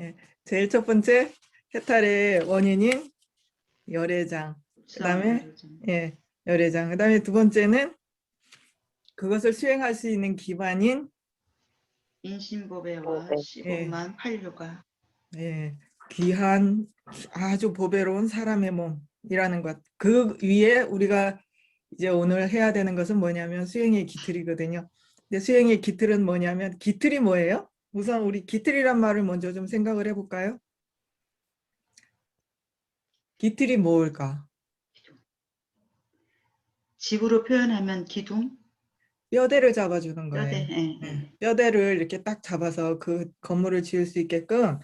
예, 제일 첫 번째 해탈의 원인인 열애장. 그다음에 예, 열애장. 그다음에 두 번째는 그것을 수행할 수 있는 기반인 인신보배와 예, 15만 환류가 예, 귀한 아주 보배로운 사람의 몸이라는 것. 그 위에 우리가 이제 오늘 해야 되는 것은 뭐냐면 수행의 기틀이거든요. 근데 수행의 기틀은 뭐냐면 기틀이 뭐예요? 우선 우리 기틀이란 말을 먼저 좀 생각을 해볼까요? 기틀이 뭘까? 집으로 표현하면 기둥, 뼈대를 잡아주는 뼈대. 거예요. 예, 네. 예. 뼈대를 이렇게 딱 잡아서 그 건물을 지을 수 있게끔.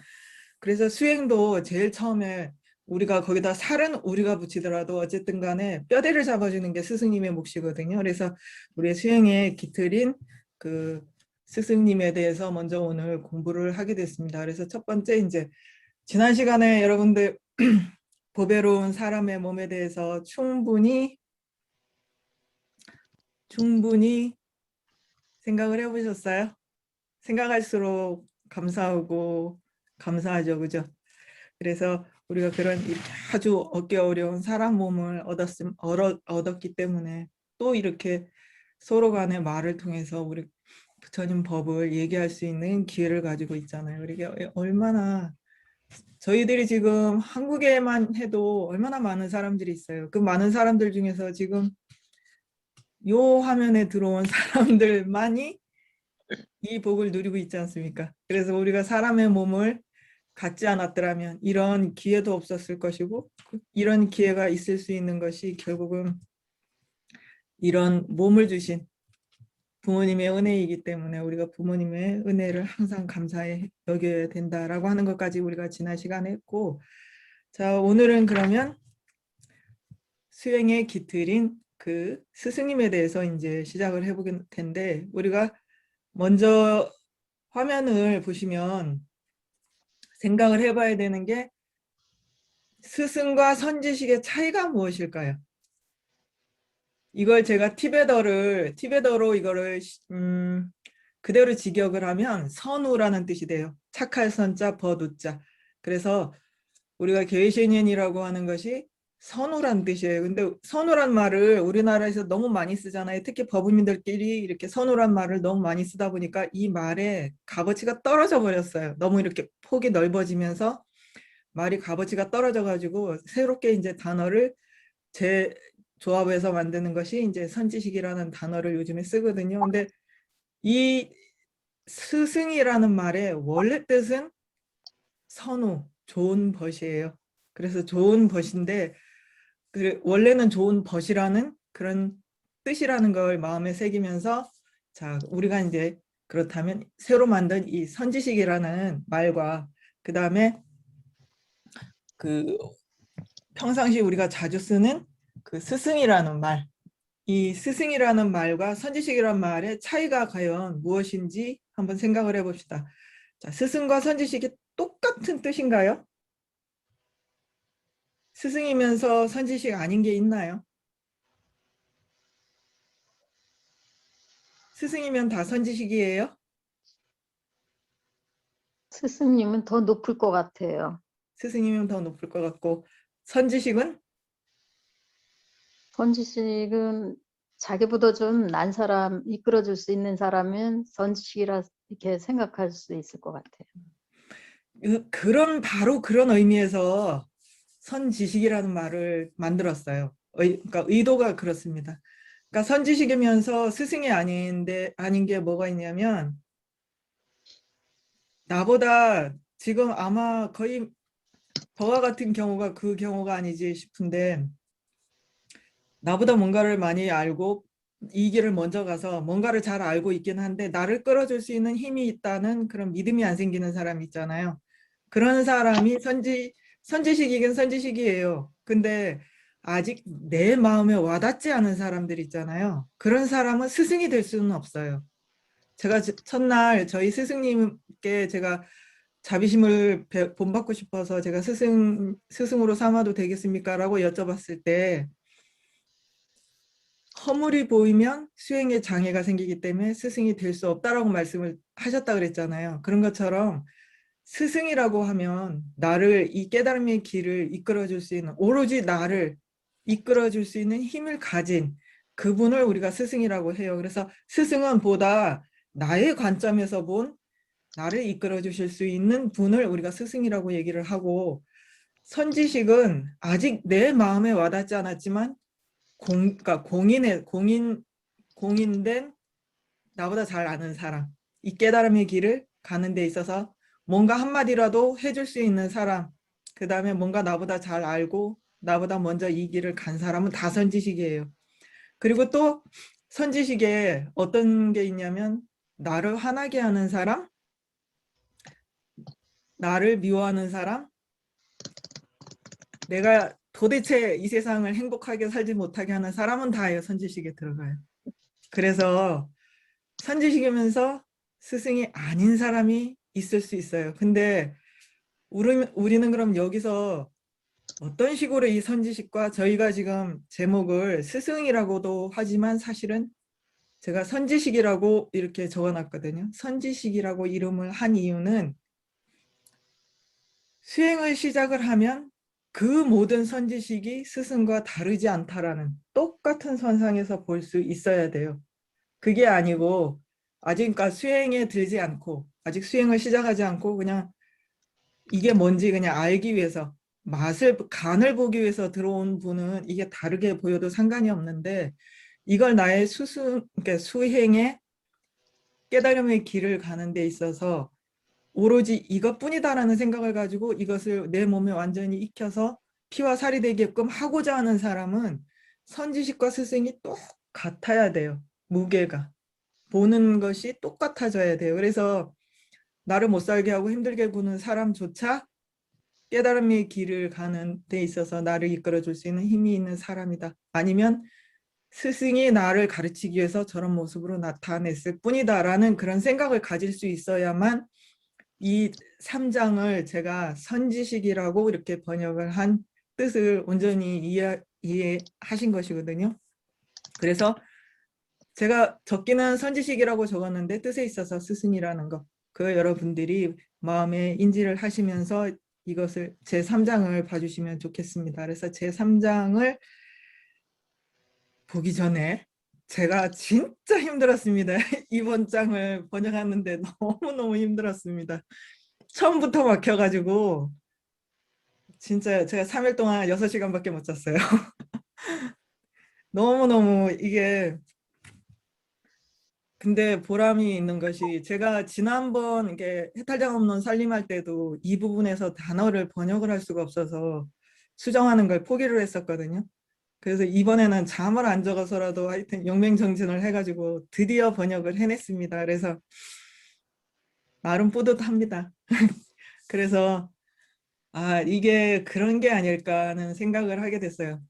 그래서 수행도 제일 처음에 우리가 거기다 살은 우리가 붙이더라도 어쨌든 간에 뼈대를 잡아주는 게 스승님의 몫이거든요. 그래서 우리의 수행의 기틀인 그 스승님에 대해서 먼저 오늘 공부를 하게 됐습니다. 그래서 첫 번째 이제 지난 시간에 여러분들 보배로운 사람의 몸에 대해서 충분히 생각을 해보셨어요? 생각할수록 감사하고 감사하죠, 그죠? 그래서 우리가 그런 아주 얻기 어려운 사람 몸을 얻었기 때문에 또 이렇게 서로 간의 말을 통해서 우리 부처님 법을 얘기할 수 있는 기회를 가지고 있잖아요. 이게 얼마나 저희들이 지금 한국에만 해도 얼마나 많은 사람들이 있어요. 그 많은 사람들 중에서 지금 요 화면에 들어온 사람들만이 이 복을 누리고 있지 않습니까? 그래서 우리가 사람의 몸을 갖지 않았더라면 이런 기회도 없었을 것이고 이런 기회가 있을 수 있는 것이 결국은 이런 몸을 주신 부모님의 은혜이기 때문에 우리가 부모님의 은혜를 항상 감사해 여겨야 된다라고 하는 것까지 우리가 지난 시간에 했고, 자 오늘은 그러면 수행의 기틀인 그 스승님에 대해서 이제 시작을 해볼 텐데, 우리가 먼저 화면을 보시면 생각을 해봐야 되는 게 스승과 선지식의 차이가 무엇일까요? 이걸 제가 티베더로 이거를 그대로 직역을 하면 선우라는 뜻이 돼요. 착할 선자 버두자. 그래서 우리가 게이셰니엔이라고 하는 것이 선우란 뜻이에요. 근데 선우란 말을 우리나라에서 너무 많이 쓰잖아요. 특히 법인들끼리 이렇게 선우란 말을 너무 많이 쓰다 보니까 이 말의 값어치가 떨어져 버렸어요. 너무 이렇게 폭이 넓어지면서 말이 값어치가 떨어져 가지고 새롭게 이제 단어를 재조합해서 만드는 것이 이제 선지식이라는 단어를 요즘에 쓰거든요. 근데 이 스승이라는 말의 원래 뜻은 선우, 좋은 벗이에요. 그래서 좋은 벗인데 원래는 좋은 벗이라는 그런 뜻이라는 걸 마음에 새기면서, 자 우리가 이제 그렇다면 새로 만든 이 선지식이라는 말과 그 다음에 그 평상시 우리가 자주 쓰는 그 스승이라는 말, 이 스승이라는 말과 선지식이라는 말의 차이가 과연 무엇인지 한번 생각을 해봅시다. 자, 스승과 선지식이 똑같은 뜻인가요? 스승이면서 선지식 아닌 게 있나요? 스승이면 다 선지식이에요? 스승님은 더 높을 것 같아요. 스승이면 더 높을 것 같고, 선지식은? 선지식은 자기보다 좀 난 사람, 이끌어줄 수 있는 사람은 선지식이라 이렇게 생각할 수 있을 것 같아요. 바로 그런 의미에서 선지식이라는 말을 만들었어요. 그러니까 의도가 그렇습니다. 그러니까 선지식이면서 스승이 아닌 게 뭐가 있냐면, 나보다 지금 아마 거의 저와 같은 경우가 그 경우가 아니지 싶은데, 나보다 뭔가를 많이 알고 이 길을 먼저 가서 뭔가를 잘 알고 있긴 한데 나를 끌어줄 수 있는 힘이 있다는 그런 믿음이 안 생기는 사람 있잖아요. 그런 사람이 선지식이긴 선지식이에요. 근데 아직 내 마음에 와닿지 않은 사람들 있잖아요. 그런 사람은 스승이 될 수는 없어요. 제가 첫날 저희 스승님께 제가 자비심을 본받고 싶어서 제가 스승으로 삼아도 되겠습니까? 라고 여쭤봤을 때, 허물이 보이면 수행에 장애가 생기기 때문에 스승이 될 수 없다라고 말씀을 하셨다 그랬잖아요. 그런 것처럼 스승이라고 하면 나를 이 깨달음의 길을 이끌어 줄 수 있는, 오로지 나를 이끌어 줄 수 있는 힘을 가진 그분을 우리가 스승이라고 해요. 그래서 스승은 보다 나의 관점에서 본 나를 이끌어 주실 수 있는 분을 우리가 스승이라고 얘기를 하고, 선지식은 아직 내 마음에 와닿지 않았지만 그러니까 공인된 나보다 잘 아는 사람, 이 깨달음의 길을 가는 데 있어서 뭔가 한마디라도 해줄 수 있는 사람, 그 다음에 뭔가 나보다 잘 알고 나보다 먼저 이 길을 간 사람은 다 선지식이에요. 그리고 또 선지식에 어떤 게 있냐면, 나를 화나게 하는 사람, 나를 미워하는 사람, 내가 도대체 이 세상을 행복하게 살지 못하게 하는 사람은 다예요. 선지식에 들어가요. 그래서 선지식이면서 스승이 아닌 사람이 있을 수 있어요. 근데 우리는 그럼 여기서 어떤 식으로 이 선지식과, 저희가 지금 제목을 스승이라고도 하지만 사실은 제가 선지식이라고 이렇게 적어놨거든요. 선지식이라고 이름을 한 이유는 수행을 시작을 하면 그 모든 선지식이 스승과 다르지 않다라는, 똑같은 선상에서 볼 수 있어야 돼요. 그게 아니고 아직 그러니까 수행에 들지 않고 아직 수행을 시작하지 않고 그냥 이게 뭔지 그냥 알기 위해서, 간을 보기 위해서 들어온 분은 이게 다르게 보여도 상관이 없는데, 이걸 나의 그러니까 수행의 깨달음의 길을 가는 데 있어서 오로지 이것뿐이다라는 생각을 가지고 이것을 내 몸에 완전히 익혀서 피와 살이 되게끔 하고자 하는 사람은 선지식과 스승이 똑같아야 돼요. 무게가. 보는 것이 똑같아져야 돼요. 그래서 나를 못 살게 하고 힘들게 구는 사람조차 깨달음의 길을 가는 데 있어서 나를 이끌어 줄 수 있는 힘이 있는 사람이다. 아니면 스승이 나를 가르치기 위해서 저런 모습으로 나타냈을 뿐이다라는 그런 생각을 가질 수 있어야만 이 3장을 제가 선지식이라고 이렇게 번역을 한 뜻을 온전히 이해하신 것이거든요. 그래서 제가 적기는 선지식이라고 적었는데 뜻에 있어서 스승이라는 거, 그 여러분들이 마음에 인지를 하시면서 이것을 제3장을 봐주시면 좋겠습니다. 그래서 제3장을 보기 전에 제가 진짜 힘들었습니다. 이번 장을 번역하는데 너무너무 힘들었습니다. 처음부터 막혀가지고 진짜 제가 3일 동안 6시간밖에 못 잤어요. 너무너무 이게, 근데 보람이 있는 것이, 제가 지난번 이게 해탈장 없는 살림할 때도 이 부분에서 단어를 번역을 할 수가 없어서 수정하는 걸 포기를 했었거든요. 그래서 이번에는 잠을 안 적어서라도 하여튼 용맹정진을 해가지고 드디어 번역을 해냈습니다. 그래서 나름 뿌듯합니다. 그래서 이게 그런 게 아닐까 하는 생각을 하게 됐어요.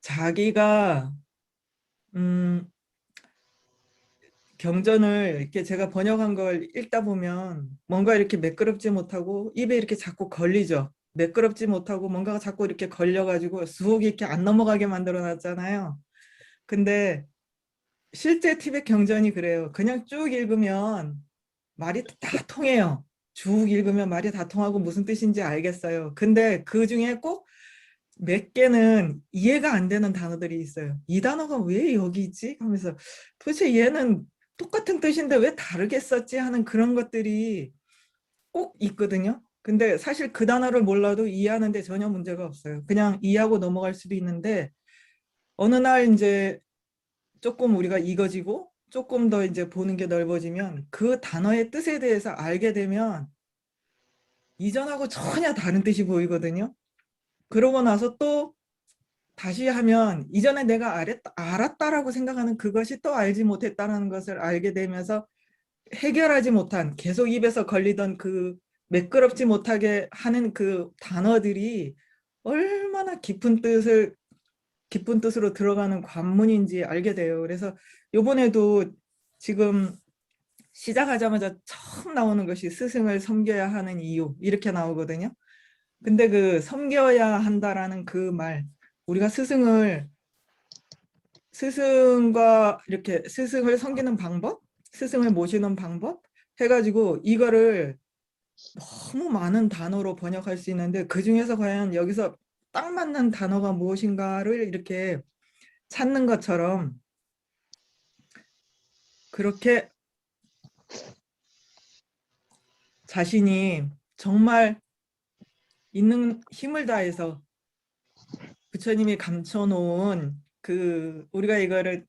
자기가 경전을 이렇게 제가 번역한 걸 읽다 보면 뭔가 이렇게 매끄럽지 못하고 입에 이렇게 자꾸 걸리죠. 매끄럽지 못하고 뭔가가 자꾸 이렇게 걸려가지고 쑥 이렇게 안 넘어가게 만들어 놨잖아요. 근데 실제 티벳 경전이 그래요. 그냥 쭉 읽으면 말이 다 통해요. 쭉 읽으면 말이 다 통하고 무슨 뜻인지 알겠어요. 근데 그 중에 꼭 몇 개는 이해가 안 되는 단어들이 있어요. 이 단어가 왜 여기 있지? 하면서 도대체 얘는 똑같은 뜻인데 왜 다르게 썼지? 하는 그런 것들이 꼭 있거든요. 근데 사실 그 단어를 몰라도 이해하는데 전혀 문제가 없어요. 그냥 이해하고 넘어갈 수도 있는데, 어느 날 이제 조금 우리가 익어지고 조금 더 이제 보는 게 넓어지면 그 단어의 뜻에 대해서 알게 되면 이전하고 전혀 다른 뜻이 보이거든요. 그러고 나서 또 다시 하면 이전에 내가 알았다라고 생각하는 그것이 또 알지 못했다는 것을 알게 되면서 해결하지 못한, 계속 입에서 걸리던 그 매끄럽지 못하게 하는 그 단어들이 얼마나 깊은 뜻으로 들어가는 관문인지 알게 돼요. 그래서 이번에도 지금 시작하자마자 처음 나오는 것이 스승을 섬겨야 하는 이유, 이렇게 나오거든요. 근데 그 섬겨야 한다라는 그 말, 우리가 스승과 이렇게 스승을 섬기는 방법, 스승을 모시는 방법, 해가지고 이거를 너무 많은 단어로 번역할 수 있는데 그중에서 과연 여기서 딱 맞는 단어가 무엇인가를 이렇게 찾는 것처럼 그렇게 자신이 정말 있는 힘을 다해서 부처님이 감춰놓은 그 우리가 이거를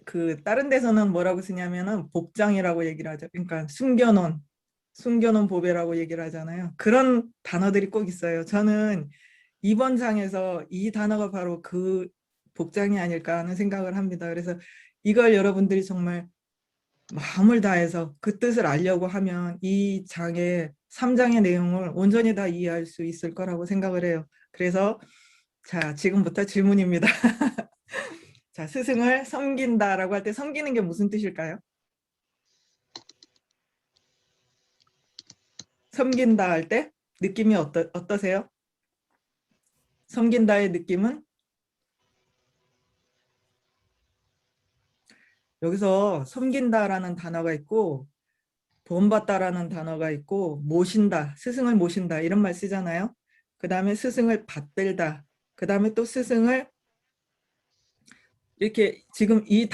그 다른 데서는 뭐라고 쓰냐면은 복장이라고 얘기를 하죠. 그러니까 숨겨놓은 보배라고 얘기를 하잖아요. 그런 단어들이 꼭 있어요. 저는 이번 장에서 이 단어가 바로 그 복장이 아닐까 하는 생각을 합니다. 그래서 이걸 여러분들이 정말 마음을 다해서 그 뜻을 알려고 하면 이 장의 3장의 내용을 온전히 다 이해할 수 있을 거라고 생각을 해요. 그래서 자, 지금부터 질문입니다. 자, 스승을 섬긴다라고 할 때 섬기는 게 무슨 뜻일까요? 섬긴다 할 때 느낌이 어떠세요? 섬긴다의 느낌은 여기서 섬긴다라는 단어가 있고 본받다라는 단어가 있고 모신다, 스승을 모신다 이런 말 쓰잖아요. 그 다음에 스승을 받들다, 그 다음에 또 스승을 이렇게 지금 이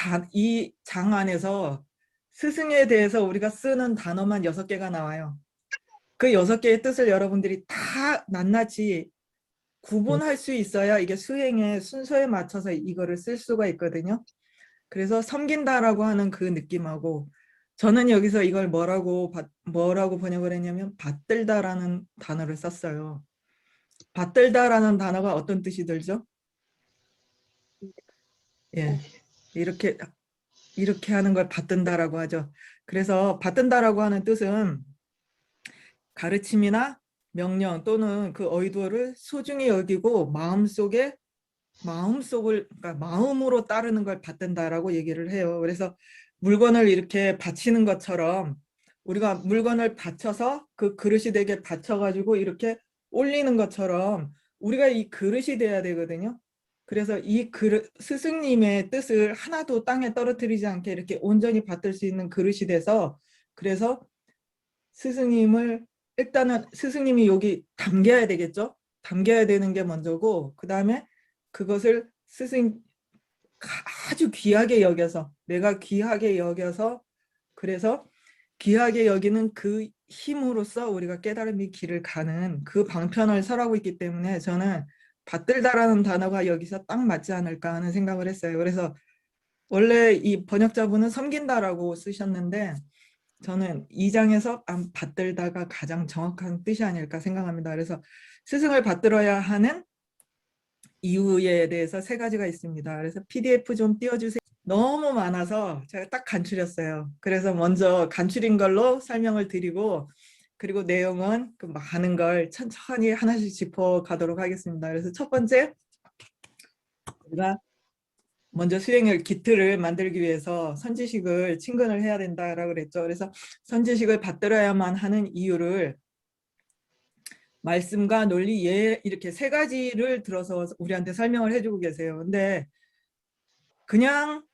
장 안에서 스승에 대해서 우리가 쓰는 단어만 6개가 나와요. 그 6개의 뜻을 여러분들이 다 낱낱이 구분할 수 있어야 이게 수행의 순서에 맞춰서 이거를 쓸 수가 있거든요. 그래서 섬긴다라고 하는 그 느낌하고 저는 여기서 이걸 뭐라고 번역을 했냐면 받들다라는 단어를 썼어요. 받들다라는 단어가 어떤 뜻이 들죠? 예, 이렇게 하는 걸 받든다라고 하죠. 그래서 받든다라고 하는 뜻은 가르침이나 명령 또는 그 의도를 소중히 여기고 그러니까 마음으로 따르는 걸 받든다라고 얘기를 해요. 그래서 물건을 이렇게 받치는 것처럼 우리가 물건을 받쳐서 그 그릇이 되게 받쳐가지고 이렇게 올리는 것처럼 우리가 이 그릇이 돼야 되거든요. 그래서 이 그릇, 스승님의 뜻을 하나도 땅에 떨어뜨리지 않게 이렇게 온전히 받들 수 있는 그릇이 돼서 그래서 스승님을 일단은 스승님이 여기 담겨야 되겠죠. 담겨야 되는 게 먼저고 그 다음에 그것을 스승 아주 귀하게 여겨서 내가 귀하게 여겨서 그래서 귀하게 여기는 그 힘으로써 우리가 깨달음의 길을 가는 그 방편을 설하고 있기 때문에 저는 받들다라는 단어가 여기서 딱 맞지 않을까 하는 생각을 했어요. 그래서 원래 이 번역자분은 섬긴다라고 쓰셨는데 저는 이 장에서 받들다가 가장 정확한 뜻이 아닐까 생각합니다. 그래서 스승을 받들어야 하는 이유에 대해서 3가지가 있습니다. 그래서 PDF 좀 띄워주세요. 너무 많아서 제가 딱 간추렸어요. 그래서 먼저 간추린 걸로 설명을 드리고 그리고 내용은 그 많은 걸 천천히 하나씩 짚어가도록 하겠습니다. 그래서 첫 번째 우리가 먼저 수행을 기틀을 만들기 위해서 선지식을 친근을 해야 된다라고 그랬죠. 그래서 선지식을 받들어야만 하는 이유를 말씀과 논리, 예 이렇게 3가지를 들어서 우리한테 설명을 해주고 계세요. 근데 그냥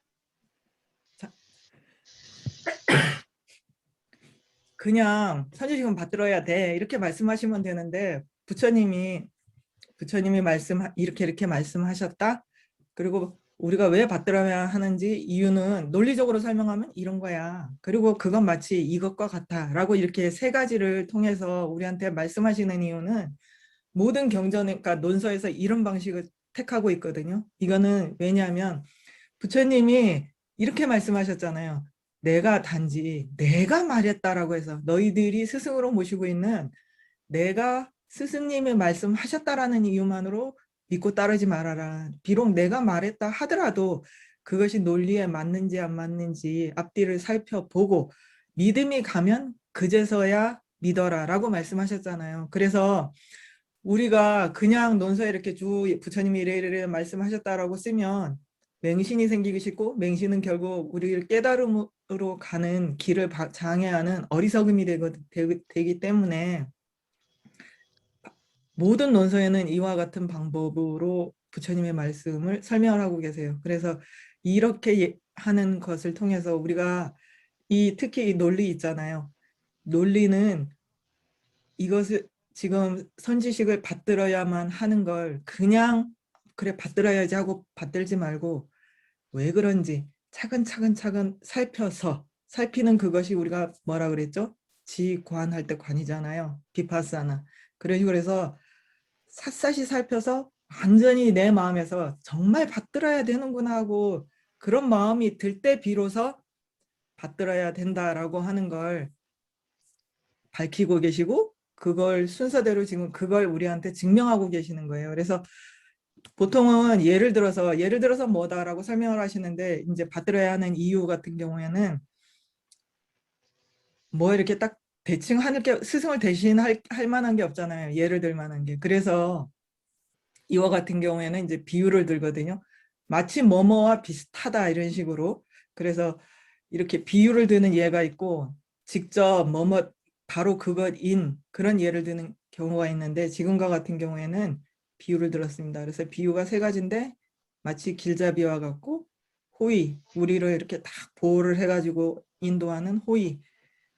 선지식은 받들어야 돼 이렇게 말씀하시면 되는데 부처님이 이렇게 말씀하셨다. 그리고 우리가 왜 받들어야 하는지 이유는 논리적으로 설명하면 이런 거야. 그리고 그건 마치 이것과 같아 라고 이렇게 3가지를 통해서 우리한테 말씀하시는 이유는 모든 그러니까 논서에서 이런 방식을 택하고 있거든요. 이거는 왜냐하면 부처님이 이렇게 말씀하셨잖아요. 단지 내가 말했다라고 해서 너희들이 스승으로 모시고 있는 내가 스승님의 말씀하셨다라는 이유만으로 믿고 따르지 말아라. 비록 내가 말했다 하더라도 그것이 논리에 맞는지 안 맞는지 앞뒤를 살펴보고 믿음이 가면 그제서야 믿어라 라고 말씀하셨잖아요. 그래서 우리가 그냥 논서에 이렇게 부처님이 이래 말씀하셨다라고 쓰면 맹신이 생기기 쉽고 맹신은 결국 우리를 깨달음으로 가는 길을 장애하는 어리석음이 되기 때문에 모든 논서에는 이와 같은 방법으로 부처님의 말씀을 설명을 하고 계세요. 그래서 이렇게 하는 것을 통해서 우리가 특히 이 논리 있잖아요. 논리는 이것을 지금 선지식을 받들어야만 하는 걸 그냥 그래 받들어야지 하고 받들지 말고 왜 그런지 차근차근 살펴서 살피는 그것이 우리가 뭐라 그랬죠? 지관할 때 관이잖아요. 비파사나. 그래서 샅샅이 살펴서 완전히 내 마음에서 정말 받들어야 되는구나 하고 그런 마음이 들 때 비로소 받들어야 된다라고 하는 걸 밝히고 계시고 그걸 순서대로 지금 그걸 우리한테 증명하고 계시는 거예요. 그래서 보통은 예를 들어서 뭐다라고 설명을 하시는데 이제 받들어야 하는 이유 같은 경우에는 뭐 이렇게 딱 대칭 하는 게 스승을 대신할 만한 게 없잖아요. 예를 들 만한 게. 그래서 이와 같은 경우에는 이제 비유를 들거든요. 마치 뭐뭐와 비슷하다 이런 식으로. 그래서 이렇게 비유를 드는 예가 있고 직접 뭐뭐 바로 그것인 그런 예를 드는 경우가 있는데 지금과 같은 경우에는 비유를 들었습니다. 그래서 비유가 세 가지인데 마치 길잡이와 같고 호의, 우리를 이렇게 딱 보호를 해가지고 인도하는 호의,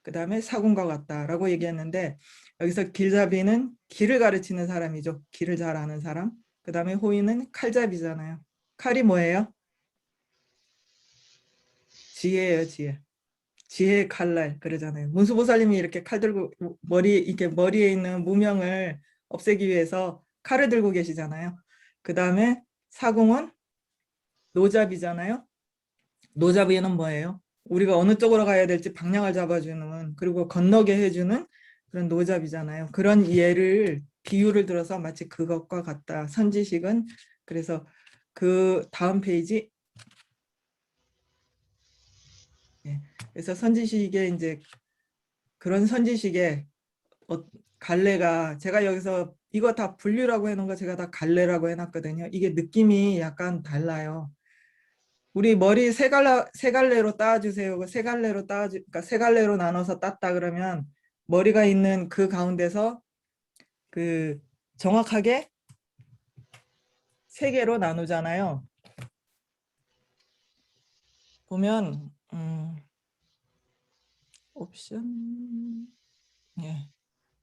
그 다음에 사군과 같다라고 얘기했는데 여기서 길잡이는 길을 가르치는 사람이죠. 길을 잘 아는 사람. 그 다음에 호의는 칼잡이잖아요. 칼이 뭐예요? 지혜예요, 지혜. 지혜의 칼날 그러잖아요. 문수보살님이 이렇게 칼 들고 이렇게 머리에 있는 무명을 없애기 위해서 칼을 들고 계시잖아요. 그 다음에 사공은 노잡이잖아요. 노잡이는 뭐예요? 우리가 어느 쪽으로 가야 될지 방향을 잡아주는 그리고 건너게 해주는 그런 노잡이잖아요. 그런 예를 비유를 들어서 마치 그것과 같다. 선지식은 그래서 그 다음 페이지 그래서 선지식에 이제 그런 선지식에 갈래가 제가 여기서 이거 다 분류라고 해놓은 거 제가 다 갈래라고 해놨거든요. 이게 느낌이 약간 달라요. 우리 머리 세 갈래로 따주세요. 그러니까 세 갈래로 나눠서 땄다 그러면 머리가 있는 그 가운데서 그 정확하게 세 개로 나누잖아요. 보면 옵션 예.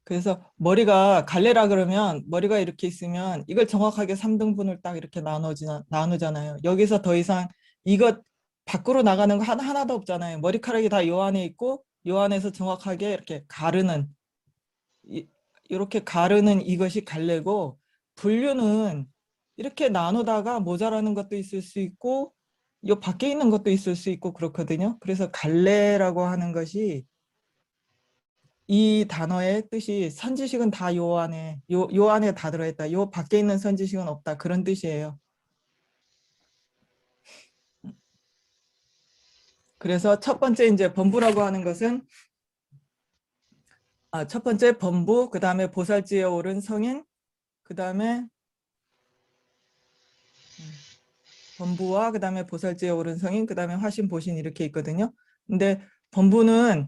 그래서 머리가 갈래라 그러면 머리가 이렇게 있으면 이걸 정확하게 3등분을 딱 이렇게 나누잖아요. 여기서 더 이상 이것 밖으로 나가는 거 하나도 없잖아요. 머리카락이 다 요 안에 있고 요 안에서 정확하게 이렇게 이렇게 가르는 이것이 갈래고 분류는 이렇게 나누다가 모자라는 것도 있을 수 있고 요 밖에 있는 것도 있을 수 있고 그렇거든요. 그래서 갈래라고 하는 것이 이 단어의 뜻이 선지식은 다 요 안에 다 들어있다. 요 밖에 있는 선지식은 없다. 그런 뜻이에요. 그래서 첫 번째 이제 범부라고 하는 것은 첫 번째 범부, 그 다음에 보살지에 오른 성인, 그 다음에 범부와 그 다음에 보살지에 오른 성인, 그 다음에 화신, 보신 이렇게 있거든요. 근데 범부는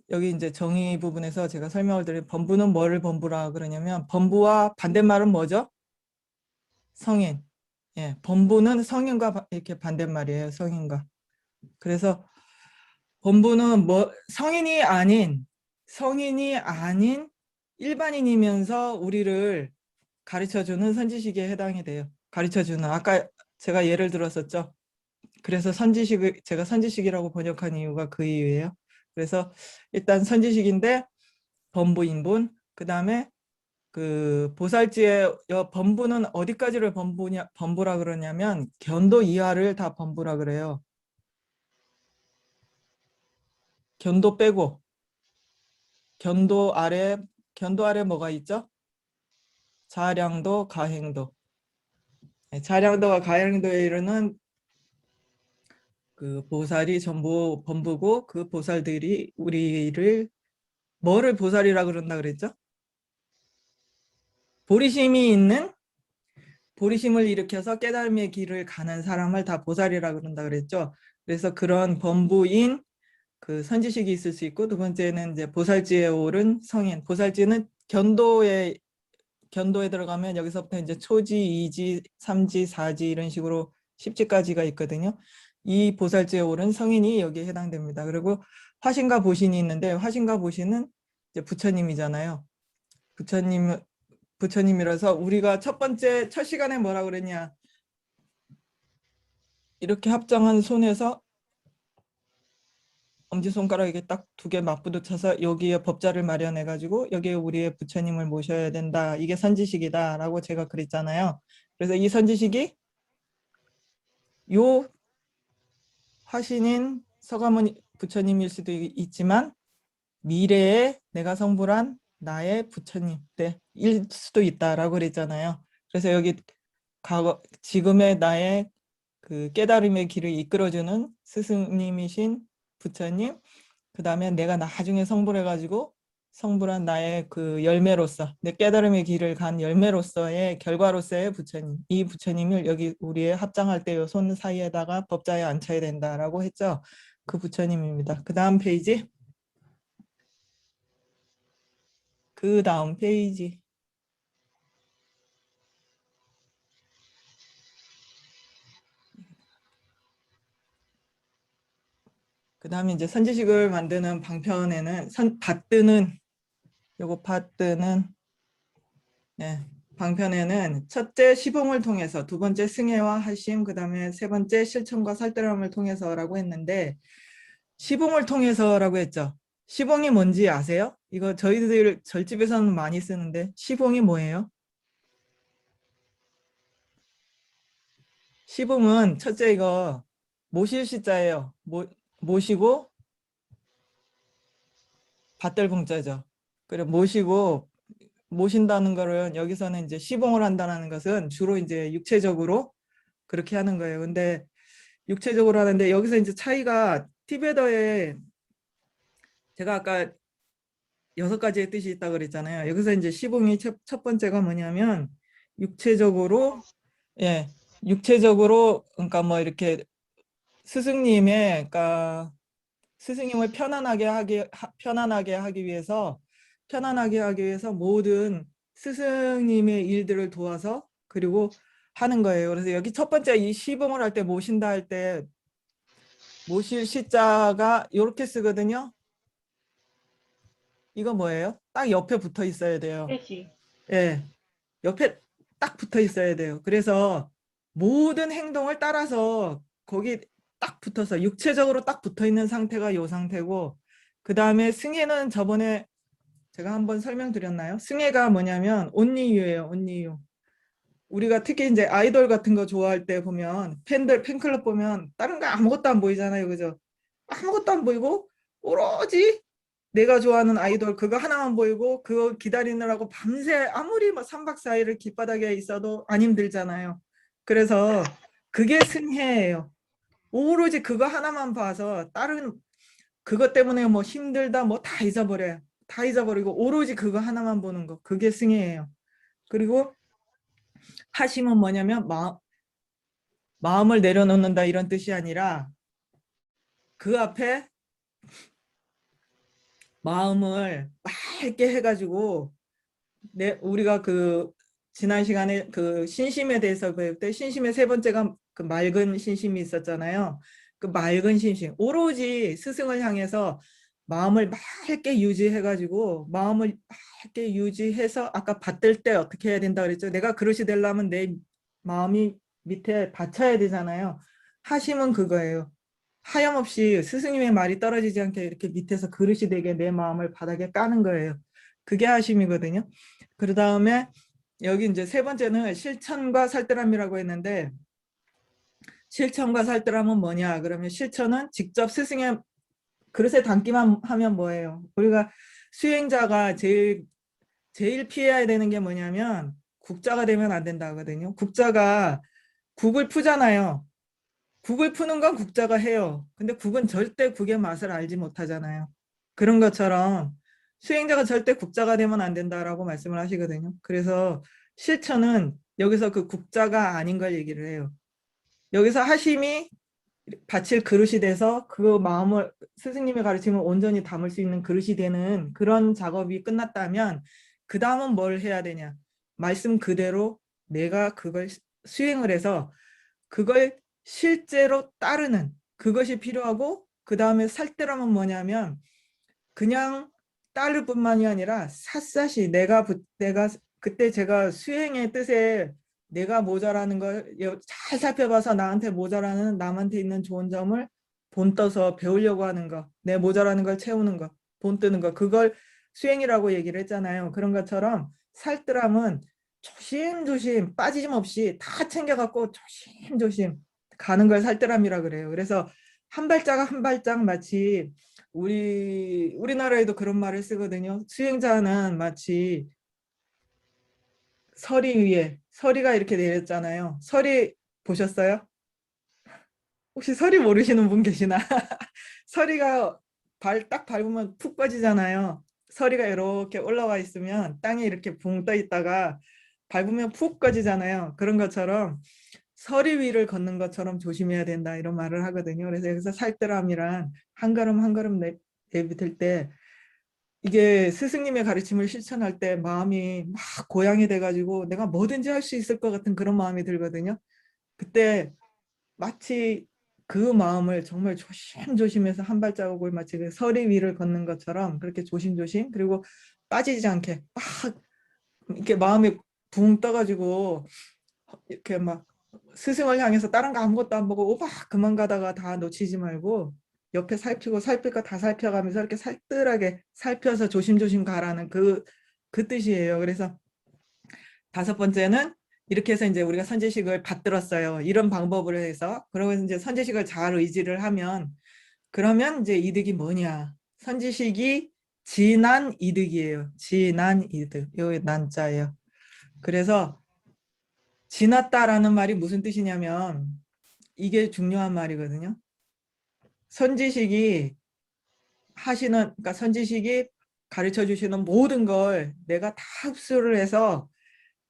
여기 이제 정의 부분에서 제가 설명을 드린 범부는 뭐를 범부라 그러냐면 범부와 반대말은 뭐죠? 성인. 예, 범부는 성인과 이렇게 반대말이에요. 성인과. 그래서 범부는 뭐 성인이 아닌 일반인이면서 우리를 가르쳐주는 선지식에 해당이 돼요. 가르쳐주는 아까 제가 예를 들었었죠. 그래서 제가 선지식이라고 번역한 이유가 그 이유예요. 그래서 일단 선지식인데 범부인분, 그 다음에 그 보살지의 범부는 어디까지를 범부라 그러냐면 견도 이하를 다 범부라 그래요. 견도 빼고 견도 아래 뭐가 있죠? 자량도, 가행도. 자량도와 가행도에 이르는 그 보살이 전부 범부고 그 보살들이 우리를 뭐를 보살이라 그런다 그랬죠? 보리심을 일으켜서 깨달음의 길을 가는 사람을 다 보살이라 그런다 그랬죠. 그래서 그런 범부인 그 선지식이 있을 수 있고 두 번째는 이제 보살지에 오른 성인. 보살지는 견도에 들어가면 여기서부터 이제 초지, 이지, 삼지, 사지 이런 식으로 10지까지가 있거든요. 이 보살지에 오른 성인이 여기에 해당됩니다. 그리고 화신과 보신이 있는데 화신과 보신은 이제 부처님이잖아요. 부처님이라서 우리가 첫 시간에 뭐라 그랬냐? 이렇게 합장한 손에서 엄지손가락에 딱 두 개 맞부딪혀서 여기에 법자를 마련해 가지고 여기에 우리의 부처님을 모셔야 된다. 이게 선지식이다라고 제가 그랬잖아요. 그래서 이 선지식이 요 화신인 서가모니 부처님일 수도 있지만 미래에 내가 성불한 나의 부처님 때일 수도 있다라고 그랬잖아요. 그래서 여기 지금의 나의 그 깨달음의 길을 이끌어주는 스승님이신 부처님, 그 다음에 내가 나중에 성불해가지고 성불한 나의 그 열매로서 내 깨달음의 길을 간 열매로서의 결과로서의 부처님, 이 부처님을 여기 우리의 합장할 때 요 손 사이에다가 법자에 앉혀야 된다라고 했죠. 그 부처님입니다. 그 다음 페이지. 그 다음 페이지. 그 다음에 이제 선지식을 만드는 방편에는 밭뜨는 네, 방편에는 첫째 시봉을 통해서, 두 번째 승애와 하심, 그 다음에 세 번째 실천과 살뜰함을 통해서라고 했는데 시봉을 통해서라고 했죠. 시봉이 뭔지 아세요? 이거 저희들 절집에서는 많이 쓰는데 시봉이 뭐예요? 시봉은 첫째 이거 모실 시자예요. 모시고 밭들 봉자죠. 그래 모신다는 거는 여기서는 이제 시봉을 한다는 것은 주로 이제 육체적으로 그렇게 하는 거예요. 근데 육체적으로 하는데 여기서 이제 차이가 티베더에 제가 아까 6가지의 뜻이 있다고 그랬잖아요. 여기서 이제 시봉이 첫 번째가 뭐냐면 육체적으로 예, 육체적으로 그러니까 뭐 이렇게 그러니까 스승님을 편안하게 하기 위해서 모든 스승님의 일들을 도와서 그리고 하는 거예요. 그래서 여기 첫 번째 이 시봉을 할 때 모신다 할 때 모실 시자가 이렇게 쓰거든요. 이거 뭐예요? 딱 옆에 붙어 있어야 돼요. 해지. 예, 옆에 딱 붙어 있어야 돼요. 그래서 모든 행동을 따라서 거기 딱 붙어서 육체적으로 딱 붙어 있는 상태가 이 상태고, 그 다음에 승혜는 저번에 제가 한번 설명드렸나요? 승혜가 뭐냐면 온리유예요. 온리유. 우리가 특히 이제 아이돌 같은 거 좋아할 때 보면 팬클럽 보면 다른 거 아무것도 안 보이잖아요. 그죠? 아무것도 안 보이고 오로지 내가 좋아하는 아이돌 그거 하나만 보이고 그거 기다리느라고 밤새 아무리 뭐 3박 4일을 길바닥에 있어도 안 힘들잖아요. 그래서 그게 승혜예요. 오로지 그거 하나만 봐서 다른 그것 때문에 뭐 힘들다 뭐 다 잊어버려요. 다 잊어버리고 오로지 그거 하나만 보는 거. 그게 승혜예요. 그리고 하심은 뭐냐면 마음을 내려놓는다 이런 뜻이 아니라 그 앞에 마음을 맑게 해가지고 우리가 그 지난 시간에 그 신심에 대해서 배울 때 신심의 세 번째가 그 맑은 신심이 있었잖아요. 그 맑은 신심 오로지 스승을 향해서 마음을 맑게 유지해가지고 마음을 맑게 유지해서 아까 받들 때 어떻게 해야 된다 그랬죠. 내가 그릇이 되려면 내 마음이 밑에 받쳐야 되잖아요. 하심은 그거예요. 하염없이 스승님의 말이 떨어지지 않게 이렇게 밑에서 그릇이 되게 내 마음을 바닥에 까는 거예요. 그게 하심이거든요. 그 다음에 여기 이제 세 번째는 실천과 살뜰함이라고 했는데 실천과 살뜰함은 뭐냐? 그러면 실천은 직접 스승의 그릇에 담기만 하면 뭐예요? 우리가 수행자가 제일 피해야 되는 게 뭐냐면 국자가 되면 안 된다 하거든요. 국자가 국을 푸잖아요. 국을 푸는 건 국자가 해요. 근데 국은 절대 국의 맛을 알지 못하잖아요. 그런 것처럼 수행자가 절대 국자가 되면 안 된다라고 말씀을 하시거든요. 그래서 실천은 여기서 그 국자가 아닌 걸 얘기를 해요. 여기서 하심이 바칠 그릇이 돼서 그 마음을 스승님의 가르침을 온전히 담을 수 있는 그릇이 되는 그런 작업이 끝났다면 그 다음은 뭘 해야 되냐. 말씀 그대로 내가 그걸 수행을 해서 그걸 실제로 따르는 그것이 필요하고 그 다음에 살뜰함은 뭐냐면 그냥 따를 뿐만이 아니라 샅샅이 내가 그때 제가 수행의 뜻에 내가 모자라는 걸 잘 살펴봐서 나한테 모자라는 남한테 있는 좋은 점을 본떠서 배우려고 하는 거, 내 모자라는 걸 채우는 거, 본뜨는 거, 그걸 수행이라고 얘기를 했잖아요. 그런 것처럼 살뜰함은 조심조심 빠짐없이 다 챙겨갖고 조심조심 가는 걸 살뜰함이라 그래요. 그래서 한 발짝 한 발짝 마치 우리나라에도 그런 말을 쓰거든요. 수행자는 마치 서리 위에 서리가 이렇게 내렸잖아요. 서리 보셨어요? 혹시 서리 모르시는 분 계시나? 서리가 딱 밟으면 푹 꺼지잖아요. 서리가 이렇게 올라와 있으면 땅에 이렇게 붕 떠 있다가 밟으면 푹 꺼지잖아요. 그런 것처럼 서리 위를 걷는 것처럼 조심해야 된다 이런 말을 하거든요. 그래서 여기서 살뜰함이란 한 걸음 한 걸음 내비틀 때 이게 스승님의 가르침을 실천할 때 마음이 막 고양이 돼가지고 내가 뭐든지 할 수 있을 것 같은 그런 마음이 들거든요. 그때 마치 그 마음을 정말 조심조심해서 한 발자국을 마치 그 서리 위를 걷는 것처럼 그렇게 조심조심 그리고 빠지지 않게 막 이렇게 마음이 붕 떠가지고 이렇게 막 스승을 향해서 다른 거 아무것도 안 보고 오박 그만 가다가 다 놓치지 말고 옆에 살피고 살필 거 다 살펴가면서 이렇게 살뜰하게 살펴서 조심조심 가라는 그 뜻이에요. 그래서 다섯 번째는 이렇게 해서 이제 우리가 선지식을 받들었어요. 이런 방법으로 해서 그러면 이제 선지식을 잘 의지를 하면 그러면 이제 이득이 뭐냐? 선지식이 진한 이득이에요. 진한 이득. 여기 난자예요. 그래서 지났다라는 말이 무슨 뜻이냐면 이게 중요한 말이거든요. 선지식이 그러니까 선지식이 가르쳐 주시는 모든 걸 내가 다 흡수를 해서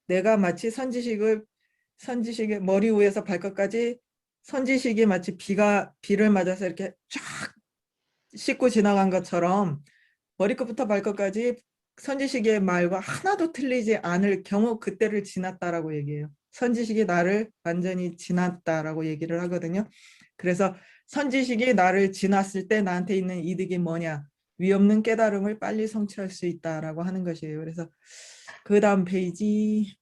내가 마치 선지식의 머리 위에서 발끝까지 선지식이 마치 비를 맞아서 이렇게 쫙 씻고 지나간 것처럼 머리끝부터 발끝까지 선지식의 말과 하나도 틀리지 않을 경우 그때를 지났다라고 얘기해요. 선지식이 나를 완전히 지났다라고 얘기를 하거든요. 그래서 선지식이 나를 지났을 때 나한테 있는 이득이 뭐냐? 위없는 깨달음을 빨리 성취할 수 있다라고 하는 것이에요. 그래서 그 다음 페이지